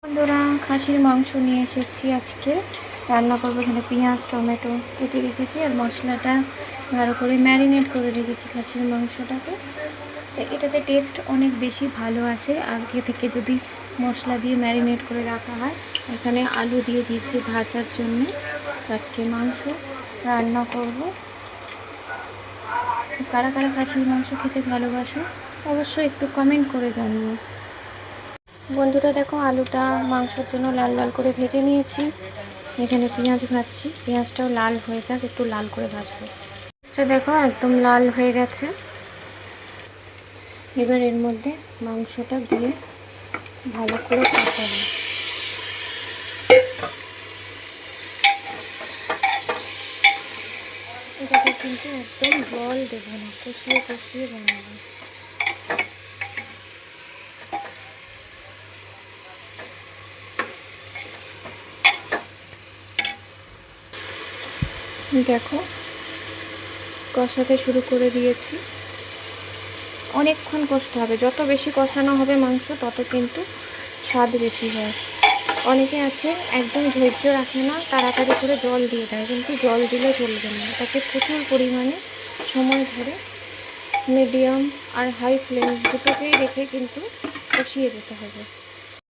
বন্ধুরা, খাসির মাংস নিয়ে এসেছি। আজকে রান্না করবো। এখানে পেঁয়াজ টমেটো কেটে রেখেছি আর মশলাটা ভালো করে ম্যারিনেট করে রেখেছি খাসির মাংসটাকে। তো এটাতে টেস্ট অনেক বেশি ভালো আসে আগে থেকে যদি মশলা দিয়ে ম্যারিনেট করে রাখা হয়। এখানে আলু দিয়ে দিয়েছি ভাজার জন্য। আজকে মাংস রান্না করব। কারা কারা খাসির মাংস খেতে ভালোবাসো অবশ্যই একটু কমেন্ট করে জানিও। বন্ধুরা দেখো, আলুটা মাংসের জন্য লাল লাল করে ভেজে নিয়েছি। এখানে পেঁয়াজ ভাজছি, পেঁয়াজটাও লাল হয়ে যাক, একটু লাল করে ভাজবো। পেঁয়াজটা দেখো একদম লাল হয়ে গেছে। এবার এর মধ্যে মাংসটা দিয়ে ভালো করে কষাবো। এটাকে কিন্তু একদম জল দেবো না, কষিয়ে কষিয়ে বানাবো। দেখো কষাতে শুরু করে দিয়েছি। অনেকক্ষণ কষতে হবে, যত বেশি কষানো হবে মাংস তত কিন্তু স্বাদ বেশি হয়। অনেকে আছে একদম ধৈর্য রাখে না, তাড়াতাড়ি করে জল দিয়ে দেয়, কিন্তু জল দিলে চলবে না। তাকে প্রচুর পরিমাণে সময় ধরে মিডিয়াম আর হাই ফ্লেম দুটোকেই রেখে কিন্তু কষিয়ে যেতে হবে।